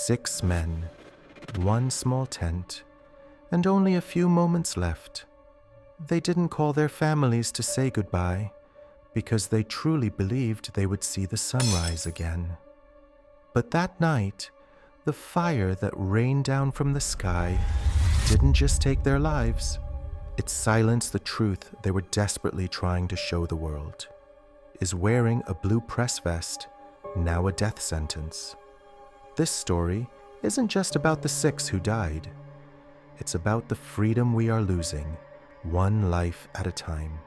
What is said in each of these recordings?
6 men, 1 small tent, and only a few moments left. They didn't call their families to say goodbye because they truly believed they would see the sunrise again. But that night, the fire that rained down from the sky didn't just take their lives, it silenced the truth they were desperately trying to show the world. Is wearing a blue press vest now a death sentence? This story isn't just about the 6 who died. It's about the freedom we are losing, one life at a time.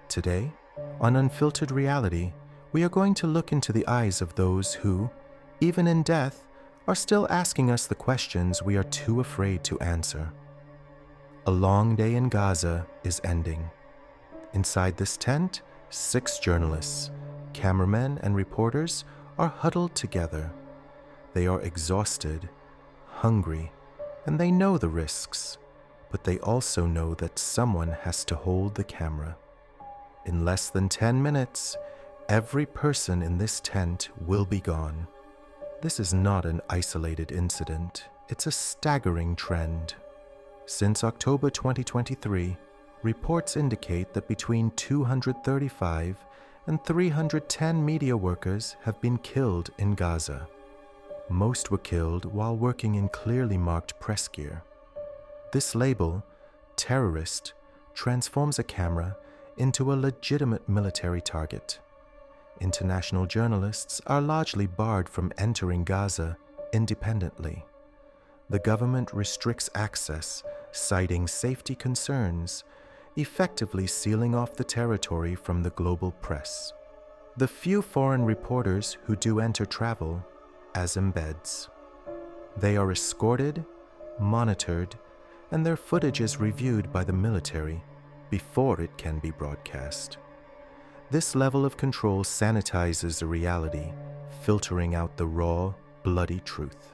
Today, on Unfiltered Reality, we are going to look into the eyes of those who, even in death, are still asking us the questions we are too afraid to answer. A long day in Gaza is ending. Inside this tent, 6 journalists, cameramen, and reporters are huddled together. They are exhausted, hungry, and they know the risks, but they also know that someone has to hold the camera. In less than 10 minutes, every person in this tent will be gone. This is not an isolated incident. It's a staggering trend. Since October 2023, reports indicate that between 235 and 310 media workers have been killed in Gaza. Most were killed while working in clearly marked press gear. This label, terrorist, transforms a camera into a legitimate military target. International journalists are largely barred from entering Gaza independently. The government restricts access, citing safety concerns, effectively sealing off the territory from the global press. The few foreign reporters who do enter travel as embeds. They are escorted, monitored, and their footage is reviewed by the military before it can be broadcast. This level of control sanitizes the reality, filtering out the raw, bloody truth.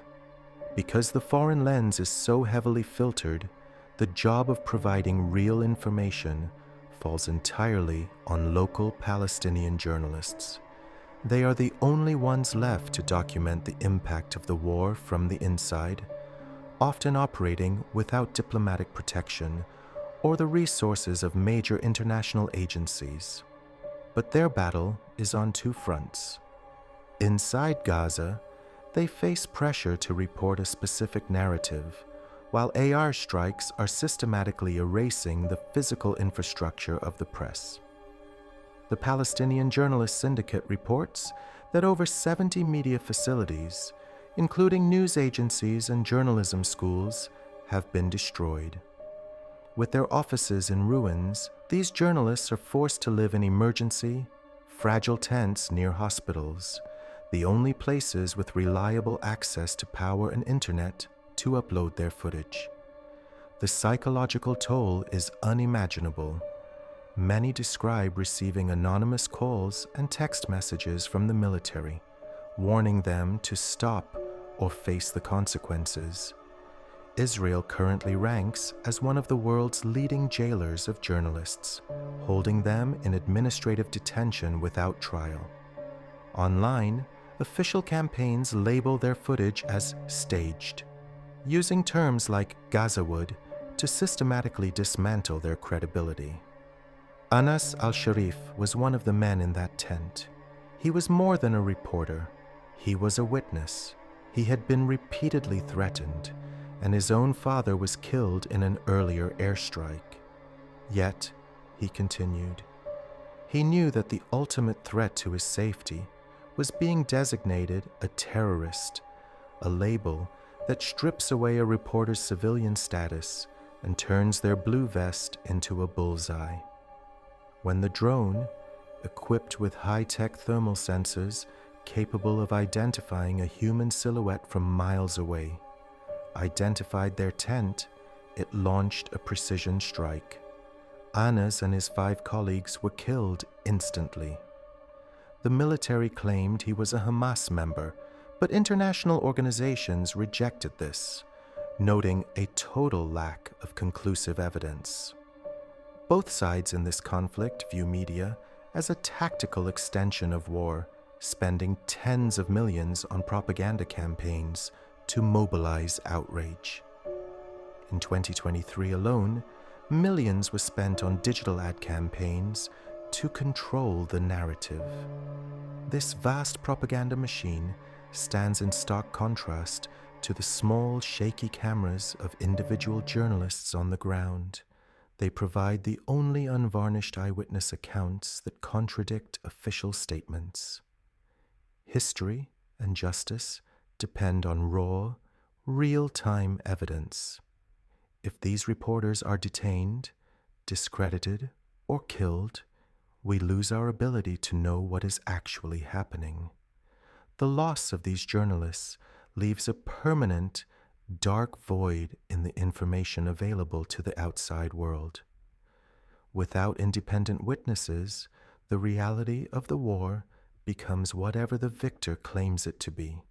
Because the foreign lens is so heavily filtered, the job of providing real information falls entirely on local Palestinian journalists. They are the only ones left to document the impact of the war from the inside, often operating without diplomatic protection or the resources of major international agencies. But their battle is on 2 fronts. Inside Gaza, they face pressure to report a specific narrative, while airstrikes are systematically erasing the physical infrastructure of the press. The Palestinian Journalist Syndicate reports that over 70 media facilities, including news agencies and journalism schools, have been destroyed. With their offices in ruins, these journalists are forced to live in emergency, fragile tents near hospitals, the only places with reliable access to power and internet to upload their footage. The psychological toll is unimaginable. Many describe receiving anonymous calls and text messages from the military, warning them to stop or face the consequences. Israel currently ranks as one of the world's leading jailers of journalists, holding them in administrative detention without trial. Online, official campaigns label their footage as staged, using terms like Gazawood to systematically dismantle their credibility. Al-Sharif was one of the men in that tent. He was more than a reporter. He was a witness. He had been repeatedly threatened, and his own father was killed in an earlier airstrike. Yet, he continued, he knew that the ultimate threat to his safety was being designated a terrorist, a label that strips away a reporter's civilian status and turns their blue vest into a bullseye. When the drone, equipped with high-tech thermal sensors capable of identifying a human silhouette from miles away, identified their tent, it launched a precision strike. Anas and his 5 colleagues were killed instantly. The military claimed he was a Hamas member, but international organizations rejected this, noting a total lack of conclusive evidence. Both sides in this conflict view media as a tactical extension of war, spending tens of millions on propaganda campaigns to mobilize outrage. In 2023 alone, millions were spent on digital ad campaigns to control the narrative. This vast propaganda machine stands in stark contrast to the small, shaky cameras of individual journalists on the ground. They provide the only unvarnished eyewitness accounts that contradict official statements. History and justice depend on raw, real-time evidence. If these reporters are detained, discredited, or killed, we lose our ability to know what is actually happening. The loss of these journalists leaves a permanent, dark void in the information available to the outside world. Without independent witnesses, the reality of the war becomes whatever the victor claims it to be.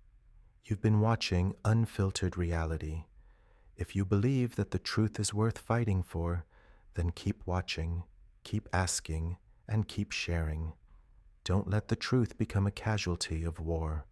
You've been watching Unfiltered Reality. If you believe that the truth is worth fighting for, then keep watching, keep asking, and keep sharing. Don't let the truth become a casualty of war.